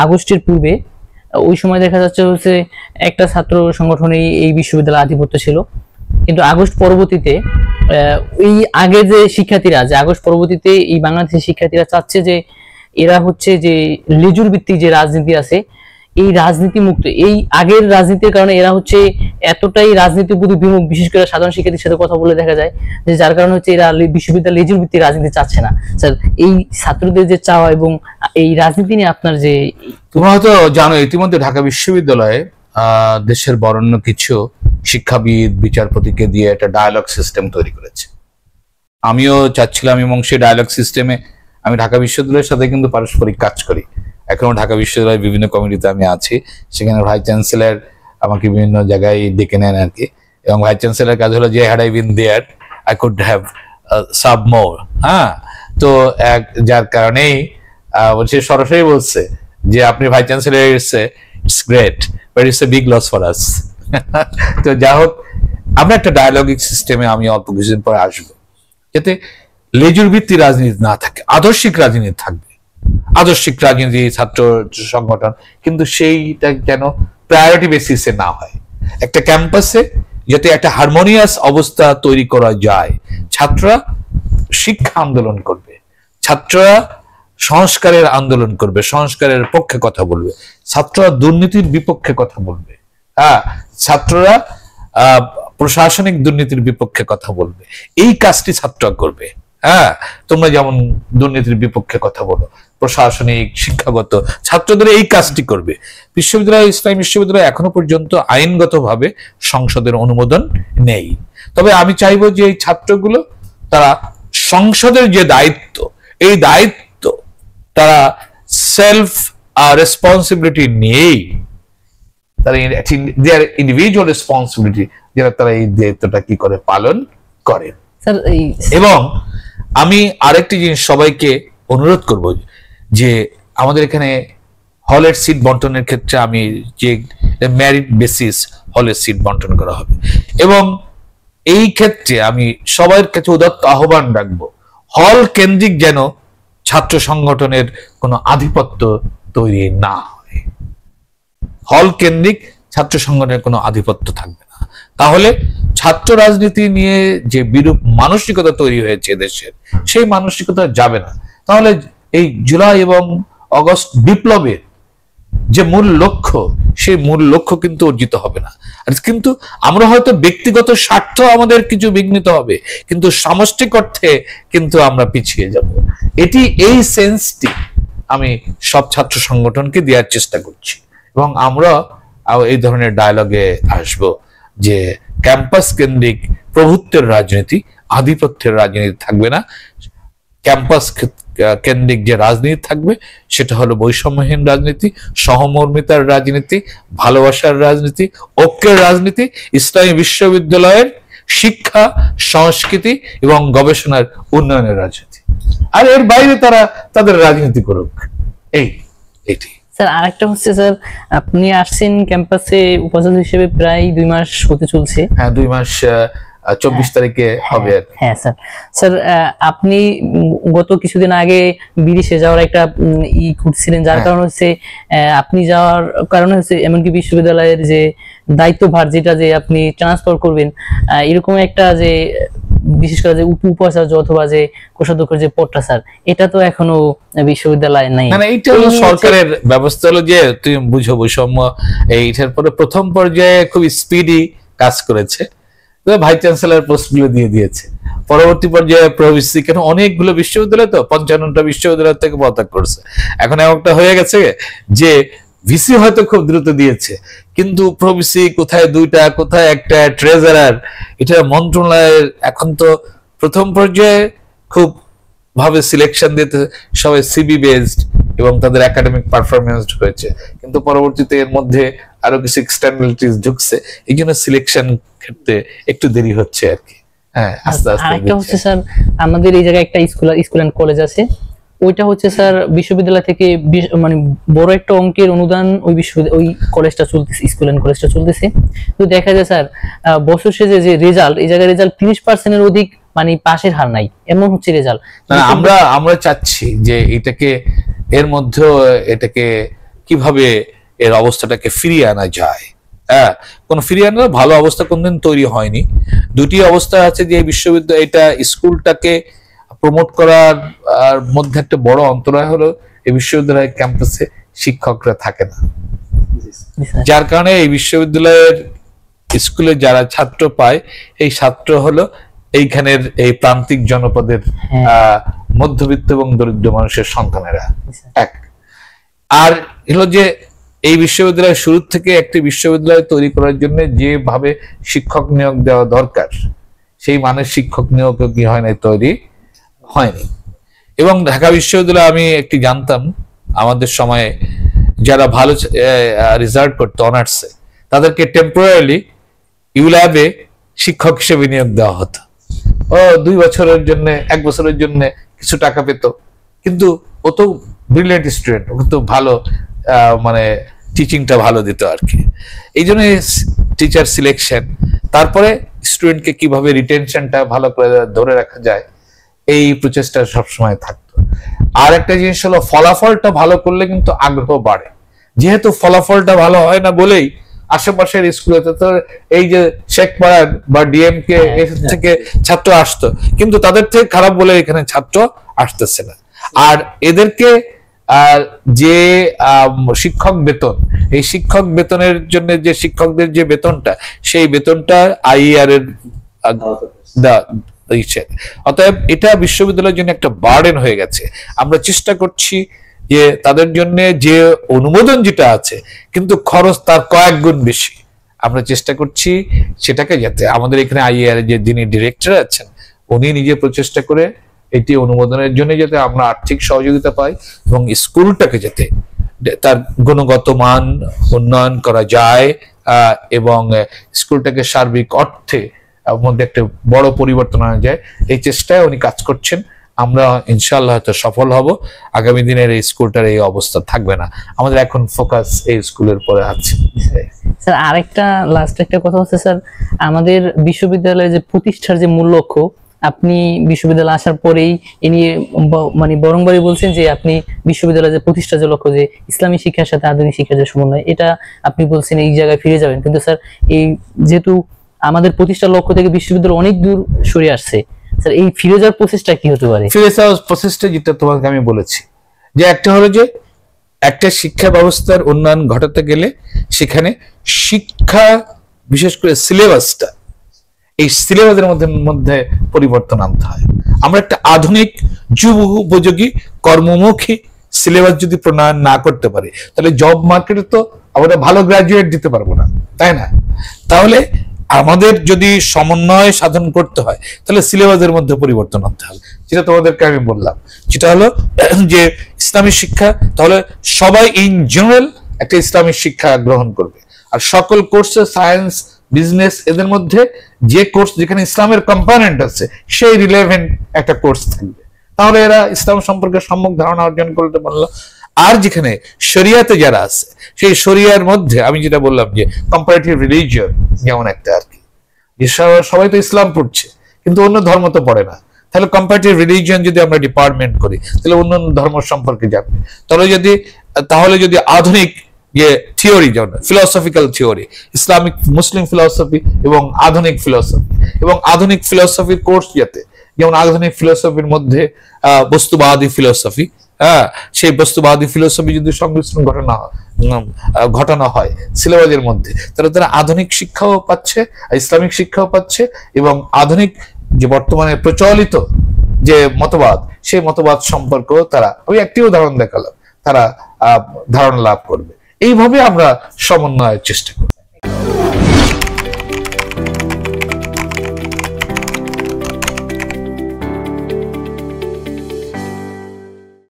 আগস্টের পূর্বে ওই সময় দেখা যাচ্ছে হচ্ছে একটা ছাত্র সংগঠনে এই বিশ্ববিদ্যালয়ে আধিপত্য ছিল, কিন্তু আগস্ট পরবর্তীতে এই আগে যে শিক্ষার্থীরা যে আগস্ট পরবর্তীতে এই বাংলাদেশের শিক্ষার্থীরা চাচ্ছে যে এরা হচ্ছে যে লেজুর ভিত্তিক যে রাজনীতি আছে এই রাজনীতি মুক্ত, এই আগের রাজনীতির কারণে এরা হচ্ছে এতটাই রাজনীতির প্রতি বিমুখ, বিশেষ করে সাধারণ শিক্ষার্থীর সাথে কথা বলে দেখা যায় যে যার কারণে হচ্ছে এরা বিশ্ববিদ্যালয় লেজুর ভিত্তিক রাজনীতি চাচ্ছে না। স্যার এই ছাত্রদের যে চাওয়া এবং এই রাজনীতি নিয়ে আপনার যে, তোমরা হয়তো জানো ইতিমধ্যে ঢাকা বিশ্ববিদ্যালয়ে দেশের বরেণ্য কিছু শিক্ষাবিদ বিচারপতিকে দিয়ে একটা ডায়ালগ সিস্টেম তৈরি করেছে। আমিও চাচ্ছিলাম এবং সেই ডায়ালগ সিস্টেমে আমি ঢাকা বিশ্ববিদ্যালয়ের সাথে কিন্তু পারস্পরিক কাজ করি, এখনো ঢাকা বিশ্ববিদ্যালয়ের বিভিন্ন কমিটিতে আমি আছি, সেখানে ভাইস চ্যান্সেলর আমাকে বিভিন্ন জায়গায় ডেকে নেন আর কি, এবং ভাইস চ্যান্সেলর কাজ হলো যে had I been there I could have sub more. হ্যাঁ, তো যার কারণেই সে সরাসরি বলছে যে আপনি vice chancellor, it's great but it's a big loss for us. তো যা হোক, আমরা একটা ডায়ালগিক সিস্টেমে আমি অল্প কিছুদিন পরে আসবো, যাতে লেজুর ভিত্তিক রাজনীতি না থাকে, আদর্শিক রাজনীতি থাকবে, আদর্শিক রাজনীতি ছাত্র সংগঠন, কিন্তু সেইটা যেন প্রায়োরিটি বেসিসে না হয়। একটা ক্যাম্পাসে যাতে একটা হারমোনিয়াস অবস্থা তৈরি করা যায়, ছাত্ররা শিক্ষা আন্দোলন করবে, ছাত্ররা সংস্কারের আন্দোলন করবে, সংস্কারের পক্ষে কথা বলবে, ছাত্ররা দুর্নীতির বিপক্ষে কথা বলবে, হ্যাঁ, ছাত্ররা প্রশাসনিক দুর্নীতির বিপক্ষে কথা বলবে, এই কাজটি ছাত্ররা করবে। হ্যাঁ, তোমরা যেমন দুর্নীতির বিপক্ষে কথা বলো, প্রশাসনিক শিক্ষাগত ছাত্রদের এই কাজটি করবে। বিশ্ববিদ্যালয়, ইসলামী বিশ্ববিদ্যালয় এখনো পর্যন্ত আইনগতভাবে সংসদের অনুমোদন নেই, তবে আমি চাইবো যে এই ছাত্রগুলো তারা সংসদের যে দায়িত্ব, এই দায়িত্ব তারা সেলফ রেসপন্সিবিলিটি নিয়েই, তারা দেয়ার ইন্ডিভিজুয়াল রেসপন্সিবিলিটি, যারা তারা এই দায়িত্বটা কি করে পালন করে। এবং আমি আরেকটি জিনিস সবাইকে অনুরোধ করব যে আমাদের এখানে হলের সিট বন্টনের ক্ষেত্রে আমি যে মেরিট বেসিস হলের সিট বন্টন করা হবে, এবং এই ক্ষেত্রে আমি সবার কাছে উদাত্ত আহ্বান রাখবো, হল কেন্দ্রিক যেন ছাত্র সংগঠনের কোনো আধিপত্য তৈরি না হয়, হল কেন্দ্রিক ছাত্র সংগঠনের কোনো আধিপত্য থাকবে না। তাহলে ছাত্র রাজনীতি নিয়ে যে বিরূপ মানসিকতা তৈরি হয়েছে দেশের, সেই মানসিকতা যাবে না। তাহলে এই জুলাই এবং অগস্ট বিপ্লবের যে মূল লক্ষ্য, সেই মূল লক্ষ্য কিন্তু অর্জিত হবে না। আর কিন্তু আমরা হয়তো ব্যক্তিগত স্বার্থ আমাদের কিছু বিঘ্নিত হবে, কিন্তু সামষ্টিক অর্থে কিন্তু আমরা পিছিয়ে যাব। এই সেন্সটি আমি সব ছাত্র সংগঠনকে দেওয়ার চেষ্টা করছি, এবং আমরা এই ধরনের ডায়ালগে আসব যে ক্যাম্পাস কেন্দ্রিক প্রভুত্বের রাজনীতি, আধিপত্যের রাজনীতি থাকবে না। ক্যাম্পাস কেন্দ্রিক যে রাজনীতি থাকবে সেটা হলো বৈষম্যহীন রাজনীতি, সহমর্মিতার রাজনীতি, ভালোবাসার রাজনীতি, ঐক্যের রাজনীতি, ইসলামী বিশ্ববিদ্যালয়ের শিক্ষা, সংস্কৃতি এবং গবেষণার উন্নয়নের রাজনীতি। আর এর বাইরে তারা তাদের রাজনীতি করুক। এইটি স্যার আরেকটা হচ্ছে, স্যার আপনি আসছেন ক্যাম্পাসে উপাচার্য হিসেবে প্রায় 2 মাস হতে চলছে। হ্যাঁ, 2 মাস 24 তারিখে হবে। হ্যাঁ স্যার, স্যার আপনি গত কিছুদিন আগে বিদেশে যাওয়ার একটা করছিলেন, যার কারণে হচ্ছে আপনি যাওয়ার কারণে হচ্ছে এমনকি বিশ্ববিদ্যালয়ের যে দায়িত্বভার যেটা যে আপনি ট্রান্সফার করবেন, এরকম একটা যে বিশেষ করে যে উপাচার্য অথবা যে কোষাধ্যক্ষের যে পদটা, স্যার এটা তো এখনো বিশ্ববিদ্যালয়ে নাই। না, এইটা হলো সরকারের ব্যবস্থা, হলো যে তুমি বুঝো বৈষম্য এইটার পরে প্রথম পর্যায়ে খুব স্পিডি কাজ করেছে, ভাইস চ্যান্সেলর পোস্ট গুলো দিয়ে দিয়েছে। পরবর্তী পর্যায়ে প্রভিসি, কেন অনেকগুলো বিশ্ববিদ্যালয় তো 55টা বিশ্ববিদ্যালয় থেকে পদত্যাগ করছে। এখন এমনটা হয়ে গেছে যে ভিসি হয়তো খুব দ্রুত দিয়েছে, কিন্তু প্রভিসি কোথায় 2টা, কোথায় 1টা, ট্রেজারার, এটা মন্ত্রণালয়ের এখন তো প্রথম পর্যায়ে খুব ভাবে সিলেকশন দিতে সবাই সিবি বেসড এবং তাদের একাডেমিক পারফরমেন্স হয়েছে, কিন্তু পরবর্তীতে এর মধ্যে আরো কিছু এক্সটার্নালিটিস ঢুকছে, এই জন্য সিলেকশন ক্ষেত্রে একটু দেরি হচ্ছে আর কি। হ্যাঁ, আস্তে আস্তে। আরেকটা হচ্ছে স্যার, আমাদের এই জায়গায় একটা স্কুল এন্ড কলেজ আছে, ওইটা হচ্ছে স্যার বিশ্ববিদ্যালয় থেকে মানে বড় একটা অঙ্কের অনুদান ওই কলেজটা চলতেছে, স্কুল এন্ড কলেজটা চলতেছে। তো দেখা যায় স্যার বছর শেষে যে রেজাল্ট, এই জায়গায় রেজাল্ট 30%-এর অধিক মানে পাশের হার নাই, এমন হচ্ছে রেজাল্ট। আমরা চাচ্ছি যে এটাকে এর মধ্যে এটাকে কিভাবে এর অবস্থাটাকে ফিরিয়ে আনা যায়। হ্যাঁ, কোন ফিরিয়ে আনার ভালো অবস্থা কোনদিন তৈরি হয়নি। দুটি অবস্থা আছে যে এই বিশ্ববিদ্যালয়, এটা স্কুলটাকে প্রমোট করার মধ্যে একটা বড় অন্তরায় হলো এই বিশ্ববিদ্যালয়ের ক্যাম্পাসে শিক্ষকরা থাকে না, যার কারণে এই বিশ্ববিদ্যালয়ের স্কুলে যারা ছাত্র পায় এই ছাত্র হলো এইখানের এই প্রান্তিক জনপদের মধ্যবিত্ত এবং দরিদ্র মানুষের সন্তানেরা। এক আর হলো যে এই বিশ্ববিদ্যালয়ের শুরু থেকে একটি বিশ্ববিদ্যালয় তৈরি করার জন্য যেভাবে শিক্ষক নিয়োগ দেওয়া দরকার সেই মানের শিক্ষক নিয়োগ কি হয় না, তৈরি হয়নি। এবং ঢাকা বিশ্ববিদ্যালয়ে আমি একটি জানতাম আমাদের সময়ে যারা ভালো রেজাল্ট করতো অনার্সে তাদেরকে টেম্পোরারিলি ইউল্যাবে শিক্ষক হিসেবে নিয়োগ দেওয়া হতো। ও 2 বছরের জন্য 1 বছরের জন্য কিছু টাকা পেত, কিন্তু ও তো ব্রিলিয়েন্ট স্টুডেন্ট, ও তো ভালো মানে টিচিংটা ভালো দিত আর কি। এই জন্য টিচার সিলেকশন, তারপরে স্টুডেন্টকে কিভাবে রিটেনশনটা ভালো করে ধরে রাখা যায় এই প্রচেষ্টা সবসময় থাকতো। আর একটা জিনিস হলো ফলাফলটা ভালো করলে কিন্তু আগ্রহ বাড়ে। যেহেতু ফলাফলটা ভালো হয় না বলেই আশেপাশের স্কুলেতে তো এই যে শেখপাড়ার বা ডিএমকে থেকে ছাত্র আসতো, কিন্তু তাদের থেকে খারাপ বলে এখানে ছাত্র আসতেছে না। আর এদেরকে যে শিক্ষক বেতন, এই শিক্ষক বেতনের জন্য যে শিক্ষকদের যে বেতনটা, সেই বেতনটা আইইআর এর অতএব এটা বিশ্ববিদ্যালয়ের জন্য একটা বার্ডেন হয়ে গেছে। আমরা চেষ্টা করছি যে তাদের জন্য যে অনুমোদন যেটা আছে কিন্তু খরচ তার কয়েক গুণ বেশি, আমরা চেষ্টা করছি সেটাকে যাতে আমাদের এখানে আইইআর যে যিনি ডিরেক্টর আছেন উনি নিজে প্রচেষ্টা করে এটি অনুমোদনের জন্য যাতে আমরা আর্থিক সহযোগিতা পাই এবং স্কুলটাকে যাতে তার গুণগত মান উন্নয়ন করা যায় এবং স্কুলটাকে সার্বিক অর্থে মধ্যে একটা বড় পরিবর্তন আনা যায়, এই চেষ্টায় উনি কাজ করছেন। আমরা ইনশাআল্লাহ হয়তো সফল হব। আগামী দিনের এই স্কুলটার এই অবস্থা থাকবে না, আমাদের এখন ফোকাস এই স্কুলের পরে আছে। স্যার আরেকটা লাস্ট একটা কথা হচ্ছে স্যার, আমাদের বিশ্ববিদ্যালয়ের যে প্রতিষ্ঠার যে মূল লক্ষ্য, আপনি বিশ্ববিদ্যালয়ে আসার পরেই ইনি মানে বরংবারই বলছেন যে আপনি বিশ্ববিদ্যালয়ের যে প্রতিষ্ঠার যে লক্ষ্য যে ইসলামী শিক্ষার সাথে আধুনিক শিক্ষার যে সমন্বয়, এটা আপনি বলছেন এই জায়গায় ফিরে যাবেন। কিন্তু স্যার এই যেহেতু আমাদের প্রতিষ্ঠার লক্ষ্য থেকে বিশ্ববিদ্যালয় অনেক দূর সরে আসছে, স্যার এই ফিরে যাওয়ার প্রসেসটা কি হতে পারে? ফিরে যাওয়ার প্রসেসটা যেটা তোমাকে আমি বলেছি যে একটা হলো যে একটা শিক্ষা ব্যবস্থার উন্নয়ন ঘটাতে গেলে সেখানে শিক্ষা বিশেষ করে সিলেবাসটা, এই সিলেবাসের মধ্যে পরিবর্তন আনতে হয়। আমরা একটা আধুনিক যুব উপযোগী কর্মমুখী সিলেবাস যদি প্রণয়ন না করতে পারি তাহলে জব মার্কেটে তো আমরা ভালো গ্রাজুয়েট দিতে পারবো না, তাই না? তাহলে আমাদের যদি সমন্বয় সাধন করতে হয় তাহলে সিলেবাসের মধ্যে পরিবর্তন আনতে হবে, যেটা তোমাদেরকে আমি বললাম, যেটা হলো যে ইসলামী শিক্ষা, তাহলে সবাই ইন জেনারেল একটা ইসলামী শিক্ষা গ্রহণ করবে। আর সকল কোর্সে সায়েন্স, বিজনেস, এদের মধ্যে যে কোর্স যেখানে ইসলামের কম্পোনেন্ট আছে সেই রিলেভেন্ট একটা কোর্স থাকবে, তাহলে এরা ইসলাম সম্পর্কে সম্যক ধারণা অর্জন করতে পারলো। আর যেখানে শরিয়াতে যারা আছে সেই শরিয়ার মধ্যে আমি যেটা বললাম যে কম্পারেটিভ রিলিজিয়ন যেমন একটা আর কি, যে সবাই তো ইসলাম পড়ছে কিন্তু অন্য ধর্ম তো পড়ে না, তাহলে কম্পারেটিভ রিলিজিয়ন যদি আমরা ডিপার্টমেন্ট করি তাহলে অন্য ধর্ম সম্পর্কে জানবে। তাহলে যদি আধুনিক যে থিওরি, যেমন ফিলসফিক্যাল থিওরি, ইসলামিক মুসলিম ফিলসফি এবং আধুনিক ফিলসফির কোর্স, যাতে যেমন আধুনিক ফিলসফির মধ্যে বস্তুবাদী ফিলসফি, সেই বস্তুবাদী ফিলসফি যদি সংমিশ্রণ ঘটানো হয় সিলেবাসের মধ্যে, তাহলে তারা আধুনিক শিক্ষাও পাচ্ছে, ইসলামিক শিক্ষাও পাচ্ছে এবং আধুনিক যে বর্তমানে প্রচলিত যে মতবাদ সেই মতবাদ সম্পর্কেও তারা, আমি একটি উদাহরণ দেখালাম, তারা ধারণা লাভ করবে। এইভাবে আমরা সমন্বয়ের চেষ্টা করি।